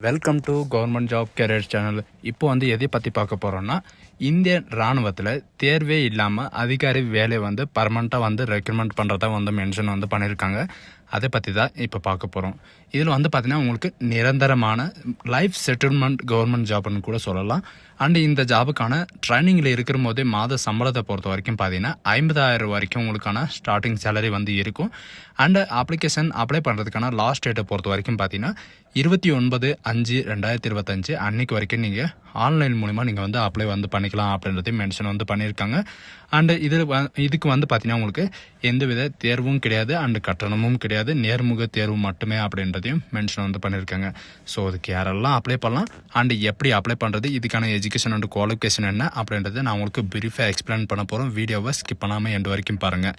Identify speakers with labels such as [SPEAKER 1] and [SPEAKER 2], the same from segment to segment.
[SPEAKER 1] Welcome to government job career channel. இப்போ வந்து எதை பற்றி பார்க்க போகிறோன்னா, இந்திய இராணுவத்தில் தேர்வே இல்லாமல் அதிகாரி வேலையை வந்து பர்மனெண்ட்டாக வந்து ரெக்ரூட்மெண்ட் பண்ணுறதா வந்து மென்ஷன் வந்து பண்ணியிருக்காங்க. அதை பற்றி தான் இப்போ பார்க்க போகிறோம். இதில் வந்து பார்த்தீங்கன்னா உங்களுக்கு நிரந்தரமான லைஃப் செட்டில்மெண்ட் கவர்மெண்ட் ஜாப்னு கூட சொல்லலாம். அண்டு இந்த ஜாபுக்கான ட்ரைனிங்கில் இருக்கிற போதே மாத சம்பளத்தை பொறுத்த வரைக்கும் பார்த்தீங்கன்னா 50,000 வரைக்கும் உங்களுக்கான ஸ்டார்டிங் சேலரி வந்து இருக்கும். அண்டு அப்ளிகேஷன் அப்ளை பண்ணுறதுக்கான லாஸ்ட் டேட்டை பொறுத்த வரைக்கும் பார்த்தீங்கன்னா 29/5/2025 அன்னைக்கு வரைக்கும் நீங்கள் ஆன்லைன் மூலிமா நீங்கள் வந்து அப்ளை வந்து பண்ணிக்கலாம் அப்படின்றதையும் மென்ஷன் வந்து பண்ணியிருக்காங்க. அண்டு இதுக்கு வந்து பார்த்தீங்கன்னா உங்களுக்கு எந்தவித தேர்வும் கிடையாது, அண்டு கட்டணமும் கிடையாது, நேர்முக தேர்வு மட்டுமே அப்படின்றதையும் மென்ஷன் வந்து பண்ணியிருக்காங்க. ஸோ அதுக்கு யாரெல்லாம் அப்ளை பண்ணலாம் அண்டு எப்படி அப்ளை பண்ணுறது, இதுக்கான எஜுகேஷன் அண்ட் குவாலிஃபிகேஷன் என்ன அப்படின்றத நான் உங்களுக்கு பிரீஃபாக எக்ஸ்பிளைன் பண்ண போகிறோம். வீடியோவை ஸ்கிப் பண்ணாமல் எண்டு வரைக்கும் பாருங்கள்.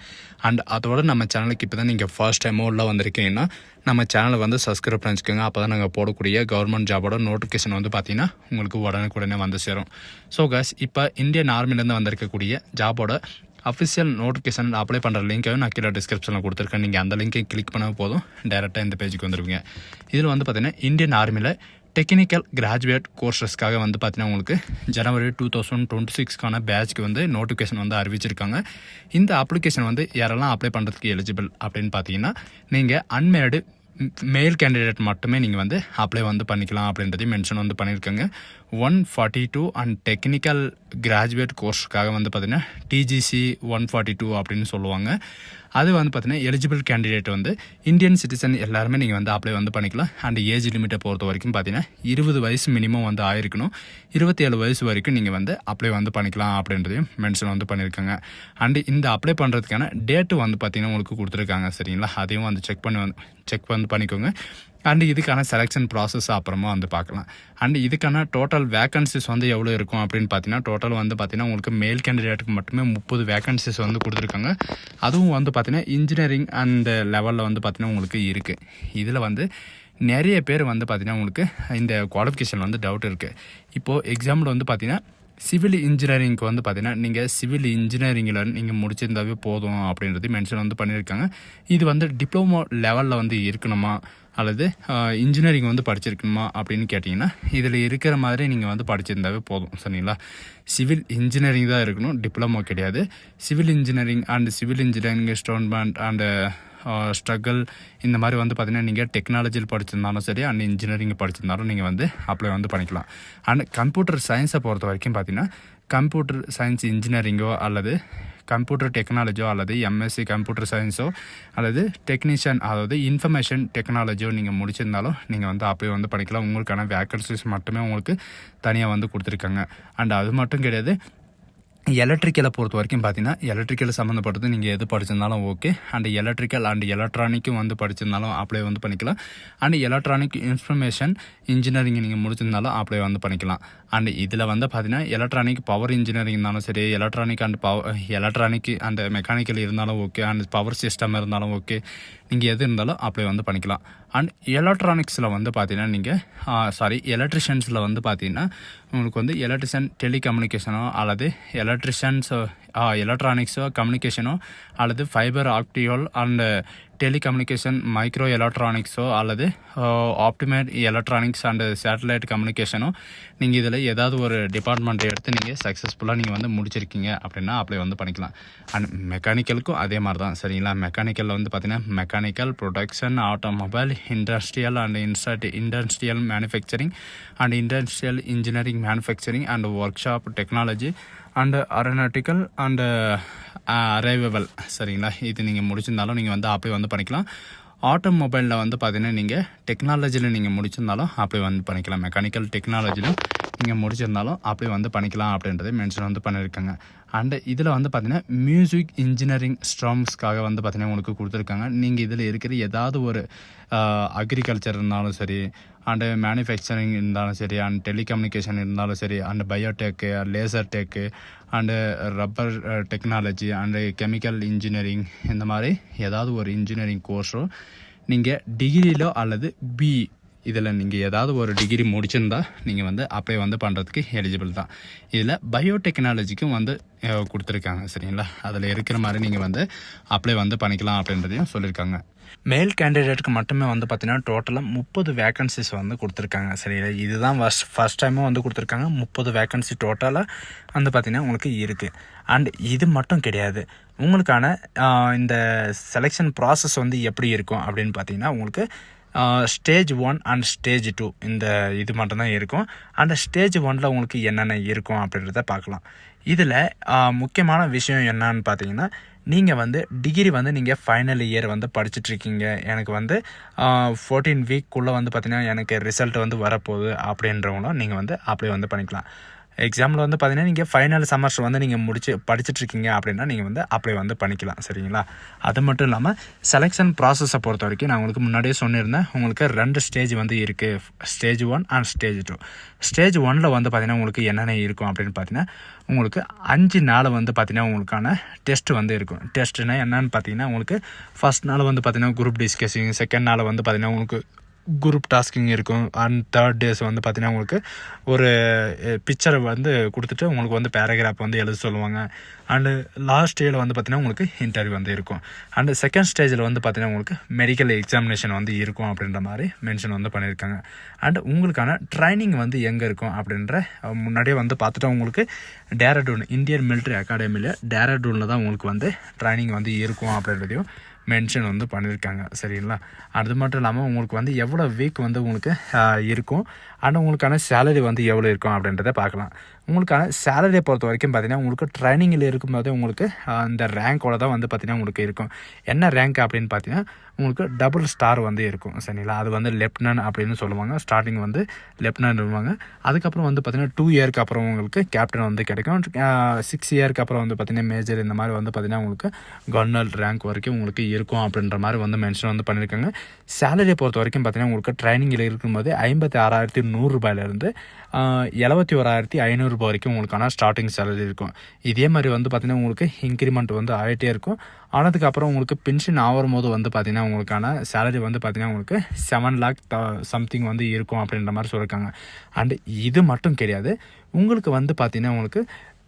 [SPEAKER 1] அண்ட் அதோட நம்ம சேனலுக்கு இப்போ தான் நீங்கள் ஃபர்ஸ்ட் டைமோ உள்ள வந்திருக்கீங்கன்னா நம்ம சேனலை வந்து சப்ஸ்கிரைப் பண்ணிச்சுக்கோங்க. அப்போ தான் நாங்கள் போடக்கூடிய கவர்மெண்ட் ஜாபோட நோட்டிஃபிகேஷன் வந்து பார்த்தீங்கன்னா உங்களுக்கு உடனுக்குடனே வந்து சேரும். ஸோ காஸ் இப்போ இந்தியன் ஆர்மிலேருந்து வந்திருக்கக்கூடிய ஜாபோட அஃபிஷியல் நோட்டிஃபிகேஷன் அப்ளை பண்ணுற லிங்க்கையும் நான் கீழே டிஸ்கிரிப்ஷனில் கொடுத்துருக்கேன். நீங்கள் அந்த லிங்கை கிளிக் பண்ண போதும் டேரெக்டாக இந்த பேஜுக்கு வந்துடுவீங்க. இதில் வந்து பார்த்தீங்கன்னா இந்தியன் ஆர்மியில் டெக்னிக்கல் கிராஜுவேட் கோர்சஸ்க்காக வந்து பார்த்தீங்கன்னா உங்களுக்கு ஜனவரி 2026க்கான பேட்ச்க்கு வந்து நோட்டிஃபிகேஷன் வந்து அறிவிச்சிருக்காங்க. இந்த அப்ளிகேஷன் வந்து யாரெல்லாம் அப்ளை பண்ணுறதுக்கு எலிஜிபிள் அப்படின்னு பார்த்தீங்கன்னா நீங்கள் அன்மேரிடு மேல் கேண்டிடேட் மட்டுமே நீங்கள் வந்து அப்ளை வந்து பண்ணிக்கலாம் அப்படின்றதையும் மென்ஷன் வந்து பண்ணியிருக்காங்க. 142 அண்ட் டெக்னிக்கல் கிராஜுவேட் கோர்ஸுக்காக வந்து பார்த்தீங்கன்னா டிஜிசி 142 அப்படின்னு சொல்லுவாங்க. அது வந்து பார்த்தீங்கன்னா எலிஜிபிள் கேண்டிடேட் வந்து இந்தியன் சிட்டிசன் எல்லாருமே நீங்கள் வந்து அப்ளை வந்து பண்ணிக்கலாம். அண்ட் ஏஜ் லிமிட்டை பொறுத்த வரைக்கும் பார்த்தீங்கன்னா 20 வயசு மினிமம் வந்து ஆயிருக்கணும். 27 வயசு வரைக்கும் நீங்கள் வந்து அப்ளை வந்து பண்ணிக்கலாம் அப்படின்றதையும் மென்ஷன் வந்து பண்ணியிருக்காங்க. அண்டு இந்த அப்ளை பண்ணுறதுக்கான டேட்டு வந்து பார்த்தீங்கன்னா உங்களுக்கு கொடுத்துருக்காங்க. சரிங்களா, அதையும் வந்து செக் வந்து பண்ணிக்கோங்க. அண்டு இதுக்கான செலெக்ஷன் ப்ராசஸ் அப்புறமா வந்து பார்க்கலாம். அண்டு இதுக்கான டோட்டல் வேகன்சிஸ் வந்து எவ்வளோ இருக்கும் அப்படின்னு பார்த்தீங்கன்னா டோட்டல் வந்து பார்த்தீங்கன்னா உங்களுக்கு மேல் கேண்டிடேட்டுக்கு மட்டுமே 30 வேகன்சிஸ் வந்து கொடுத்துருக்காங்க. அதுவும் வந்து பார்த்தீங்கன்னா இன்ஜினியரிங் அந்த லெவலில் வந்து பார்த்தீங்கன்னா உங்களுக்கு இருக்குது. இதில் வந்து நிறைய பேர் வந்து பார்த்தீங்கன்னா உங்களுக்கு இந்த குவாலிஃபிகேஷன் வந்து டவுட் இருக்குது. இப்போது எக்ஸாம்பிள் வந்து பார்த்தீங்கன்னா சிவில் இன்ஜினியரிங்க்கு வந்து பார்த்தீங்கன்னா நீங்கள் சிவில் இன்ஜினியரிங்கில் நீங்கள் முடிச்சிருந்தாவே போதும் அப்படின்றது மென்ஷன் வந்து பண்ணியிருக்காங்க. இது வந்து டிப்ளமோ லெவலில் வந்து இருக்கணுமா அல்லது இன்ஜினியரிங் வந்து படிச்சிருக்கணுமா அப்படின்னு கேட்டிங்கன்னா இதில் இருக்கிற மாதிரி நீங்கள் வந்து படிச்சிருந்தாவே போதும். சரிங்களா, சிவில் இன்ஜினியரிங் தான் இருக்கணும், டிப்ளமோ கிடையாது. Civil engineering and civil engineering student and struggle இந்த மாதிரி வந்து பார்த்தீங்கன்னா நீங்கள் டெக்னாலஜியில் படிச்சிருந்தாலும் சரி அண்ட் இன்ஜினியரிங் படிச்சிருந்தாலும் நீங்கள் வந்து அப்ளை வந்து பண்ணிக்கலாம். அண்ட் கம்ப்யூட்டர் சயின்ஸை பொறுத்த வரைக்கும் பார்த்தீங்கன்னா கம்ப்யூட்டர் சயின்ஸ் இன்ஜினியரிங்கோ அல்லது கம்ப்யூட்டர் டெக்னாலஜியோ அல்லது எம்எஸ்சி கம்ப்யூட்டர் சயின்ஸோ அல்லது டெக்னீஷியன் அதாவது இன்ஃபர்மேஷன் டெக்னாலஜியோ நீங்கள் முடிச்சிருந்தாலும் நீங்கள் வந்து அப்ளை வந்து பண்ணிக்கலாம். உங்களுக்கான வேக்கன்சிஸ் மட்டுமே உங்களுக்கு தனியாக வந்து கொடுத்துருக்காங்க. அண்ட் அது மட்டும் கிடையாது, எலக்ட்ரிக்கலை பொறுத்த வரைக்கும் பார்த்தீங்கன்னா எலக்ட்ரிக்கல் சம்மந்தப்பட்டது நீங்கள் எது படிச்சிருந்தாலும் ஓகே. அண்ட் எலக்ட்ரிக்கல் அண்ட் எலக்ட்ரானிக்கும் வந்து படிச்சிருந்தாலும் அப்ளை வந்து பண்ணிக்கலாம். அண்ட் எலக்ட்ரானிக் இன்ஃபர்மேஷன் இன்ஜினியரிங் நீங்கள் முடிச்சிருந்தாலும் அப்ளை வந்து பண்ணிக்கலாம். அண்ட் இதில் வந்து பார்த்தீங்கன்னா எலக்ட்ரானிக் பவர் இன்ஜினியரிங் இருந்தாலும் சரி, எலக்ட்ரானிக் அண்ட் மெக்கானிக்கல் இருந்தாலும் ஓகே, அண்ட் பவர் சிஸ்டம் இருந்தாலும் ஓகே, நீங்கள் எது இருந்தாலும் அப்ளை வந்து பண்ணிக்கலாம். அண்ட் எலக்ட்ரானிக்ஸில் வந்து பார்த்தீங்கன்னா நீங்கள் எலக்ட்ரிஷியன்ஸில் வந்து பார்த்தீங்கன்னா உங்களுக்கு வந்து எலக்ட்ரிஷியன் டெலிகம்யூனிகேஷனோ அல்லது எலக்ட்ரானிக்ஸோ கம்யூனிகேஷனோ அல்லது fibre optical and telecommunication micro எலக்ட்ரானிக்ஸோ அல்லது ஆப்டிமேட் எலக்ட்ரானிக்ஸ் அண்டு சேட்டலைட் கம்யூனிகேஷனோ நீங்கள் இதில் ஏதாவது ஒரு டிபார்ட்மெண்ட் எடுத்து நீங்கள் சக்ஸஸ்ஃபுல்லாக நீங்கள் வந்து முடிச்சிருக்கீங்க அப்படின்னா அப்ளை வந்து பண்ணிக்கலாம். அண்ட் மெக்கானிக்கலுக்கும் அதே மாதிரி தான். சரிங்களா, மெக்கானிக்கலில் வந்து பார்த்தீங்கன்னா mechanical production automobile industrial and industrial manufacturing and industrial engineering manufacturing and workshop technology and aeronautical and arrival. சரிங்களா, இது நீங்கள் முடிச்சிருந்தாலும் நீங்கள் வந்து அப்ளை வந்து பண்ணிக்கலாம். ஆட்டோமொபைலில் வந்து பார்த்தீங்கன்னா நீங்கள் டெக்னாலஜியில் நீங்கள் முடிச்சிருந்தாலும் அப்ளை வந்து பண்ணிக்கலாம். மெக்கானிக்கல் டெக்னாலஜியில் நீங்கள் முடிச்சிருந்தாலும் அப்ளை வந்து பண்ணிக்கலாம் அப்படின்றத மென்ஷன் வந்து பண்ணியிருக்காங்க. அண்டு இதில் வந்து பார்த்தீங்கன்னா மியூசிக் இன்ஜினியரிங் ஸ்ட்ரம்ஸ்க்காக வந்து பார்த்தீங்கன்னா உங்களுக்கு கொடுத்துருக்காங்க. நீங்கள் இதில் இருக்கிற ஏதாவது ஒரு அக்ரிகல்ச்சர் இருந்தாலும் சரி, அண்டு மேனுஃபேக்சரிங் இருந்தாலும் சரி, அண்ட் டெலிகம்யூனிகேஷன் இருந்தாலும் சரி, and biotech, laser tech and rubber technology and chemical engineering இந்த மாதிரி ஏதாவது ஒரு இன்ஜினியரிங் கோர்ஸோ நீங்கள் டிகிரியிலோ அல்லது இதில் நீங்கள் ஏதாவது ஒரு டிகிரி முடிச்சிருந்தா நீங்கள் வந்து அப்ளை வந்து பண்ணுறதுக்கு எலிஜிபிள் தான். இதில் பயோடெக்னாலஜிக்கும் வந்து கொடுத்துருக்காங்க சரிங்களா. அதில் இருக்கிற மாதிரி நீங்கள் வந்து அப்ளை வந்து பண்ணிக்கலாம் அப்படின்றதையும் சொல்லியிருக்காங்க. மேல் கேண்டிடேட்டுக்கு மட்டுமே வந்து பார்த்தீங்கன்னா டோட்டலாக 30 வேக்கன்சிஸ் வந்து கொடுத்துருக்காங்க சரிங்களா. இதுதான் ஃபஸ்ட் டைமும் வந்து கொடுத்துருக்காங்க. 30 வேக்கன்சி டோட்டலாக வந்து பார்த்திங்கன்னா உங்களுக்கு இருக்குது. அண்ட் இது மட்டும் கிடையாது, உங்களுக்கான இந்த செலெக்ஷன் ப்ராசஸ் வந்து எப்படி இருக்கும் அப்படின்னு பார்த்தீங்கன்னா உங்களுக்கு ஸ்டேஜ் 1 அண்ட் ஸ்டேஜ் 2 இந்த இது மட்டும்தான் இருக்கும். அந்த ஸ்டேஜ் 1ல் உங்களுக்கு என்னென்ன இருக்கும் அப்படின்றத பார்க்கலாம். இதில் முக்கியமான விஷயம் என்னன்னு பார்த்தீங்கன்னா, நீங்கள் வந்து டிகிரி வந்து நீங்கள் ஃபைனல் இயர் வந்து படிச்சுட்ருக்கீங்க, எனக்கு வந்து 14 வீக்குள்ளே வந்து பார்த்திங்கன்னா எனக்கு ரிசல்ட் வந்து வரப்போகுது அப்படின்றவங்களும் நீங்கள் வந்து அப்ளை வந்து பண்ணிக்கலாம். எக்ஸாமில் வந்து பார்த்தீங்கன்னா நீங்கள் ஃபைனல் செமஸ்டர் வந்து நீங்கள் படிச்சுட்ருக்கீங்க அப்படின்னா நீங்கள் வந்து அப்ளை வந்து பண்ணிக்கலாம் சரிங்களா. அது மட்டும் இல்லாமல் செலெக்ஷன் ப்ராசஸை பொறுத்த வரைக்கும் நான் உங்களுக்கு முன்னாடியே சொல்லியிருந்தேன், உங்களுக்கு 2 ஸ்டேஜ் வந்து இருக்குது, ஸ்டேஜ் 1 அண்ட் ஸ்டேஜ் 2. ஸ்டேஜ் 1ல் வந்து பார்த்திங்கன்னா உங்களுக்கு என்னென்ன இருக்கும் அப்படின்னு பார்த்தீங்கன்னா உங்களுக்கு 5 நாள் வந்து பார்த்திங்கன்னா உங்களுக்கான டெஸ்ட் வந்து இருக்கும். டெஸ்ட்டுனா என்னன்னு பார்த்தீங்கன்னா உங்களுக்கு ஃபஸ்ட் நாள் வந்து பார்த்திங்கன்னா குரூப் டிஸ்கஸிங், செகண்ட் நாள் வந்து பார்த்திங்கன்னா உங்களுக்கு குரூப் டாஸ்கிங் இருக்கும். அண்ட் தேர்ட் டேஸ் வந்து பார்த்திங்கன்னா உங்களுக்கு ஒரு பிக்சரை வந்து கொடுத்துட்டு உங்களுக்கு வந்து பேராகிராஃப் வந்து எழுத சொல்லுவாங்க. அண்டு லாஸ்ட் டேயில் வந்து பார்த்திங்கன்னா உங்களுக்கு இன்டர்வியூ வந்து இருக்கும். அண்டு செகண்ட் ஸ்டேஜில் வந்து பார்த்திங்கன்னா உங்களுக்கு மெடிக்கல் எக்ஸாமினேஷன் வந்து இருக்கும் அப்படின்ற மாதிரி மென்ஷன் வந்து பண்ணியிருக்காங்க. அண்டு உங்களுக்கான ட்ரைனிங் வந்து எங்கே இருக்கும் அப்படின்ற முன்னாடியே வந்து பார்த்துட்டா உங்களுக்கு டேராடூன் இந்தியன் மிலிட்ரி அகாடமியில் டேராடூனில் தான் உங்களுக்கு வந்து ட்ரைனிங் வந்து இருக்கும் அப்படின்றதையும் மென்ஷன் வந்து பண்ணியிருக்காங்க சரிங்களா. அது மட்டும் இல்லாமல் உங்களுக்கு வந்து எவ்வளோ வீக் வந்து உங்களுக்கு இருக்கும், ஆனால் உங்களுக்கான சேலரி வந்து எவ்வளோ இருக்கும் அப்படின்றத பார்க்கலாம். உங்களுக்கான சேலரியை பொறுத்த வரைக்கும் பார்த்திங்கன்னா உங்களுக்கு ட்ரைனிங்கில் இருக்கும்போது உங்களுக்கு இந்த ரேங்கோட தான் வந்து பார்த்திங்கன்னா உங்களுக்கு இருக்கும். என்ன ரேங்க் அப்படின்னு பார்த்தீங்கன்னா உங்களுக்கு டபுள் ஸ்டார் வந்து இருக்கும் சரிங்களா. அது வந்து லெப்டினன்ட் அப்படின்னு சொல்லுவாங்க. ஸ்டார்டிங் வந்து லெப்டினன்ட் சொல்லுவாங்க. அதுக்கப்புறம் வந்து பார்த்திங்கன்னா 2 இயருக்கு அப்புறம் உங்களுக்கு கேப்டன் வந்து கிடைக்கும். 6 இயருக்கு அப்புறம் வந்து பார்த்திங்கன்னா மேஜர் இந்த மாதிரி வந்து பார்த்திங்கன்னா உங்களுக்கு கவர்னர் ரேங்க் வரைக்கும் உங்களுக்கு இருக்கும் அப்படின்ற மாதிரி வந்து மென்ஷன் வந்து பண்ணியிருக்காங்க. சேலரியை பொறுத்த வரைக்கும் பார்த்திங்கன்னா உங்களுக்கு ட்ரைனிங்கில் இருக்கும்போது 56,100 ரூபாயிலிருந்து 71,500 வரைக்கும் உங்களுக்கான ஸ்டார்டிங் சேலரி இருக்கும். இதே மாதிரி வந்து பார்த்திங்கன்னா உங்களுக்கு இன்க்ரிமெண்ட் வந்து ஆகிட்டே இருக்கும். ஆனதுக்கப்புறம் உங்களுக்கு பென்ஷன் ஆகும் போது வந்து பார்த்திங்கன்னா உங்களுக்கான சேலரி வந்து பார்த்திங்கன்னா உங்களுக்கு 7 lakh சம்திங் வந்து இருக்கும் அப்படின்ற மாதிரி சொல்லியிருக்காங்க. அண்டு இது மட்டும் கிடையாது, உங்களுக்கு வந்து பார்த்திங்கன்னா உங்களுக்கு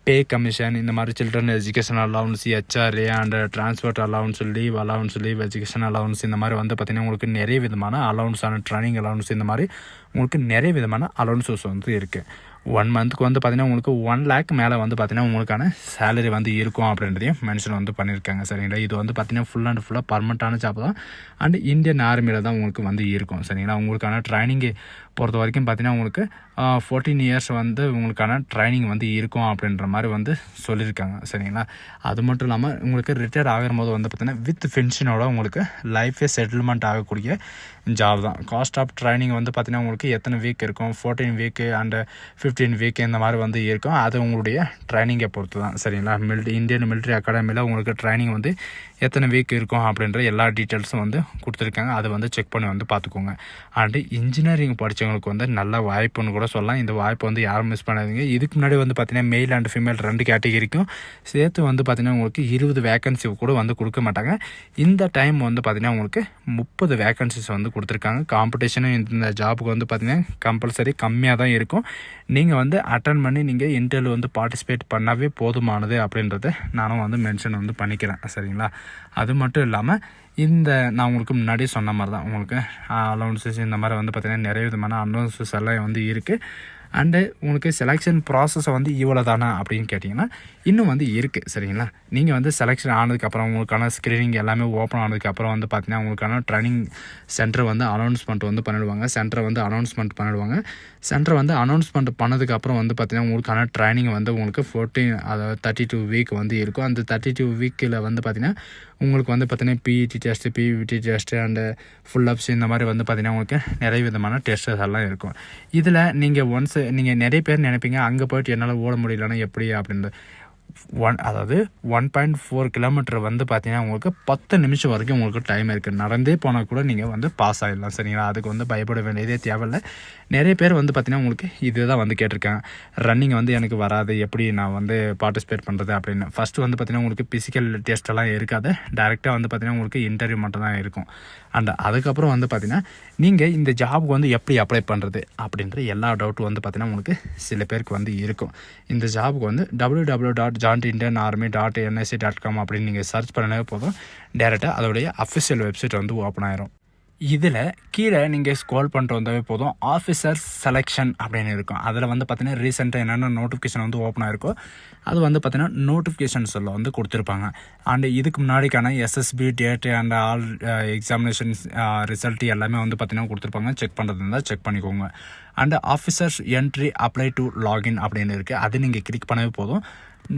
[SPEAKER 1] பே கமிஷன், இந்த மாதிரி children education allowance, HRA and transport allowance, leave education allowance, இந்த மாதிரி வந்து பார்த்திங்கன்னா உங்களுக்கு நிறைய விதமான அலவன்ஸ் அண்ட் ட்ரைனிங் அலவன்ஸ், இந்த மாதிரி உங்களுக்கு நிறைய விதமான அலவன்ஸஸ் வந்து இருக்குது. 1 மந்த்துக்கு வந்து பார்த்திங்கன்னா உங்களுக்கு 1 lakh மேலே வந்து பார்த்திங்கன்னா உங்களுக்கான சேலரி வந்து இருக்கும் அப்படின்றதையும் மென்ஷன் வந்து பண்ணியிருக்காங்க சரிங்களா. இது வந்து பார்த்திங்கன்னா ஃபுல் அண்ட் ஃபுல்லாக பர்மனெண்ட்டான ஜாப் தான். அண்ட் இந்தியன் ஆர்மியில் தான் உங்களுக்கு வந்து இருக்கும் சரிங்களா. உங்களுக்கான ட்ரைனிங்கு பொறுத்த வரைக்கும் பார்த்திங்கன்னா உங்களுக்கு 14 இயர்ஸ் வந்து உங்களுக்கான ட்ரைனிங் வந்து இருக்கும் அப்படின்ற மாதிரி வந்து சொல்லியிருக்காங்க சரிங்களா. அது மட்டும் இல்லாமல் உங்களுக்கு ரிட்டையர்ட் ஆகிற போது வந்து பார்த்திங்கன்னா வித் பென்ஷனோட உங்களுக்கு லைஃபே செட்டில்மெண்ட் ஆகக்கூடிய ஜாப் தான். காஸ்ட் ஆஃப் ட்ரைனிங் வந்து பார்த்திங்கன்னா உங்களுக்கு எத்தனை வீக் இருக்கும், 14 வீக்கு அண்டு 15 வீக் இந்த மாதிரி வந்து இருக்கும். அது உங்களுடைய ட்ரைனிங்கை பொறுத்து தான் சரிங்களா. இந்தியன் மிலிட்ரி அகாடமியில் உங்களுக்கு ட்ரைனிங் வந்து எத்தனை வீக் இருக்கும் அப்படின்ற எல்லா டீட்டெயில்ஸும் வந்து கொடுத்துருக்காங்க. அதை வந்து செக் பண்ணி வந்து பார்த்துக்கோங்க. அண்டு இன்ஜினியரிங் படித்தவங்களுக்கு வந்து நல்ல வாய்ப்புன்னு கூட சொல்லலாம். இந்த வாய்ப்பை வந்து யாரும் மிஸ் பண்ணாதீங்க. இதுக்கு முன்னாடி வந்து பார்த்திங்கன்னா மெயில் அண்ட் ஃபீமேல் 2 கேட்டகிரிக்கும் சேர்த்து வந்து பார்த்திங்கன்னா உங்களுக்கு 20 வேக்கன்சி கூட வந்து கொடுக்க மாட்டாங்க. இந்த டைம் வந்து பார்த்திங்கன்னா உங்களுக்கு 30 வேக்கன்சிஸ் வந்து கொடுத்துருக்காங்க. காம்படிஷனும் இந்த ஜாபுக்கு வந்து பார்த்திங்கன்னா கம்பல்சரி கம்மியாக தான் இருக்கும். நீங்கள் வந்து அட்டன் பண்ணி நீங்கள் இன்டர்வியூ வந்து பார்ட்டிசிபேட் பண்ணாவே போதுமானது அப்படின்றத நானும் வந்து மென்ஷன் வந்து பண்ணிக்கிறேன் சரிங்களா. அது மட்டும் இல்லாமல் இந்த நான் உங்களுக்கு முன்னாடியே சொன்ன மாதிரி தான் உங்களுக்கு அலவன்சஸ் இந்த மாதிரி வந்து பார்த்திங்கன்னா நிறைய விதமான அலவன்சஸ் எல்லாம் வந்து இருக்குது. அண்டு உங்களுக்கு செலெக்ஷன் ப்ராசஸை வந்து இவ்வளோ தானா அப்படின்னு கேட்டிங்கன்னா இன்னும் வந்து இருக்குது சரிங்களா. நீங்கள் வந்து செலெக்ஷன் ஆனதுக்கப்புறம் உங்களுக்கான ஸ்க்ரீனிங் எல்லாமே ஓப்பன் ஆனதுக்கப்புறம் வந்து பார்த்திங்கன்னா உங்களுக்கான ட்ரைனிங் சென்டர் வந்து அனௌன்ஸ்மெண்ட் வந்து பண்ணிடுவாங்க. சென்டரை வந்து அனௌன்ஸ்மெண்ட் பண்ணிடுவாங்க. சென்டர் வந்து அனௌன்ஸ்மெண்ட் பண்ணதுக்கப்புறம் வந்து பார்த்திங்கன்னா உங்களுக்கான ட்ரைனிங் வந்து உங்களுக்கு 32 வீக் வந்து இருக்கும். அந்த 32 வீக்கில் வந்து பார்த்திங்கன்னா உங்களுக்கு வந்து பார்த்திங்கன்னா PET test, PVT test and full ups இந்த மாதிரி வந்து பார்த்திங்கன்னா உங்களுக்கு நிறைய விதமான டெஸ்டஸ் எல்லாம் இருக்கும். இதில் நீங்கள் நீங்கள் நிறைய பேர் நினைப்பீங்க அங்கே போய்ட்டு என்னால் ஓட முடியலன்னா எப்படி அப்படின்றது. அதாவது 1.4 கிலோமீட்டர் வந்து பார்த்தீங்கன்னா உங்களுக்கு 10 நிமிஷம் வரைக்கும் உங்களுக்கு டைம் இருக்குது. நடந்தே போனால் கூட நீங்கள் வந்து பாஸ் ஆகிடலாம். சரிங்களா? அதுக்கு வந்து பயப்பட வேண்டியதே தேவையில்லை. நிறைய பேர் வந்து பார்த்தீங்கன்னா உங்களுக்கு இதுதான் வந்து கேட்டிருக்காங்க, ரன்னிங் வந்து எனக்கு வராது, எப்படி நான் வந்து பார்ட்டிசிபேட் பண்ணுறது அப்படின்னு. ஃபஸ்ட்டு வந்து பார்த்தீங்கன்னா உங்களுக்கு ஃபிசிக்கல் டெஸ்ட்டெல்லாம் இருக்காது. டேரெக்டாக வந்து பார்த்தீங்கன்னா உங்களுக்கு இன்டர்வியூ மட்டும் தான் இருக்கும். அண்ட் அதுக்கப்புறம் வந்து பார்த்தீங்கன்னா நீங்கள் இந்த ஜாபுக்கு வந்து எப்படி அப்ளை பண்ணுறது அப்படின்ற எல்லா டவுட்டும் வந்து பார்த்தீங்கன்னா உங்களுக்கு சில பேருக்கு வந்து இருக்கும். இந்த ஜாபுக்கு வந்து www.jointindianarmy.nsc.com அப்படின்னு நீங்கள் சர்ச் பண்ணவே போதும், டேரெக்டாக அதோடைய அஃபிஷியல் வெப்சைட் வந்து ஓப்பன் ஆயிரும். இதில் கீழே நீங்கள் ஸ்க்ரோல் பண்ணிட்டு வந்தாவே போதும், ஆஃபீஸர் செலெக்ஷன் அப்படின்னு இருக்கும். அதில் வந்து பார்த்தீங்கன்னா ரீசெண்டாக என்னென்ன நோட்டிஃபிகேஷன் வந்து ஓப்பன் ஆயிருக்கோ அது வந்து பார்த்தீங்கன்னா நோட்டிஃபிகேஷன்ஸில் வந்து கொடுத்துருப்பாங்க. அண்டு இதுக்கு முன்னாடிக்கான SSB date and all examinations result எல்லாமே வந்து பார்த்தீங்கன்னா கொடுத்துருப்பாங்க. செக் பண்ணுறது இருந்தால் செக் பண்ணிக்கோங்க. And officers entry apply to login அப்படின்னு இருக்குது. அது நீங்கள் கிளிக் பண்ணவே போதும்,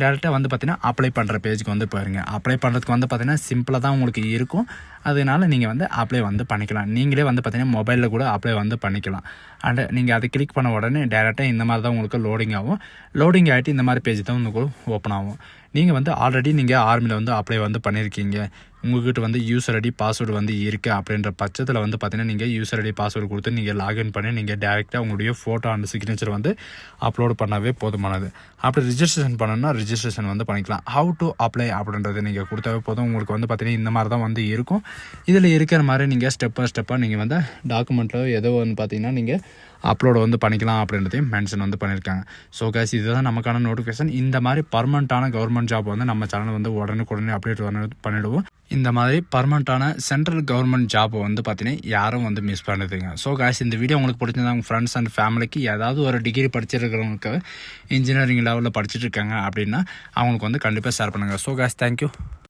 [SPEAKER 1] டேரெக்டாக வந்து பார்த்தீங்கன்னா அப்ளை பண்ணுற பேஜுக்கு வந்து போயிருங்க. அப்ளை பண்ணுறதுக்கு வந்து பார்த்தீங்கன்னா சிம்பிளாக தான் உங்களுக்கு இருக்கும். அதனால நீங்கள் வந்து அப்ளை வந்து பண்ணிக்கலாம். நீங்களே வந்து பார்த்தீங்கன்னா மொபைலில் கூட அப்ளை வந்து பண்ணிக்கலாம். அண்ட் நீங்கள் அதை கிளிக் பண்ண உடனே டேரெக்டாக இந்த மாதிரி தான் உங்களுக்கு லோடிங் ஆகும். லோடிங் ஆகிட்டு இந்த மாதிரி பேஜ் தான் உங்களுக்கு ஓப்பன் ஆகும். நீங்கள் வந்து ஆல்ரெடி நீங்கள் ஆர்மியில் வந்து அப்ளை வந்து பண்ணியிருக்கீங்க, உங்கள்கிட்ட வந்து யூசர் ஐடி பாஸ்வேர்டு வந்து இருக்குது அப்படின்ற பட்சத்தில் வந்து பார்த்தீங்கன்னா நீங்கள் யூசர் ஐடி பாஸ்வேர்டு கொடுத்து நீங்கள் லாகின் பண்ணி நீங்கள் டேரெக்டாக உங்களுடைய ஃபோட்டோ அண்ட் சிக்னேச்சர் வந்து அப்லோட் பண்ணாவே போதுமானது. அப்படி ரிஜிஸ்ட்ரேஷன் பண்ணணும்னா ரிஜிஸ்ட்ரேஷன் வந்து பண்ணிக்கலாம். ஹவு டு அப்ளை அப்படின்றது நீங்கள் கொடுத்தாவே போதும். உங்களுக்கு வந்து பார்த்தீங்கன்னா இந்த மாதிரி தான் வந்து இருக்கும். இதில் இருக்கிற மாதிரி நீங்கள் ஸ்டெப்பாக நீங்கள் வந்து டாக்குமெண்ட்டில் ஏதோ வந்து பார்த்தீங்கன்னா நீங்கள் அப்லோடு வந்து பண்ணிக்கலாம் அப்படின்றதையும் மென்ஷன் வந்து பண்ணியிருக்காங்க. ஸோ கைஸ், இதுதான் நமக்கான நோட்டிஃபிகேஷன். இந்த மாதிரி பர்மனெண்ட்டான கவர்மெண்ட் ஜாப் வந்து நம்ம சேனல் வந்து உடனுக்குடனே அப்டேட் பண்ணிவிடுவோம். இந்த மாதிரி பர்மனெண்ட்டான சென்ட்ரல் கவர்மெண்ட் ஜாப் வந்து பார்த்தீங்கன்னா யாரும் வந்து மிஸ் பண்ணுறதுங்க. ஸோ கைஸ், இந்த வீடியோ உங்களுக்கு பிடிச்சிருந்தா உங்கள் ஃப்ரெண்ட்ஸ் அண்ட் ஃபேமிலிக்கு ஏதாவது ஒரு டிகிரி படிச்சிருக்கிறவங்களுக்கு இன்ஜினியரிங் லெவலில் படிச்சுட்டு இருக்காங்க அப்படின்னா அவங்களுக்கு வந்து கண்டிப்பாக ஷேர் பண்ணுங்கள். So guys, thank you.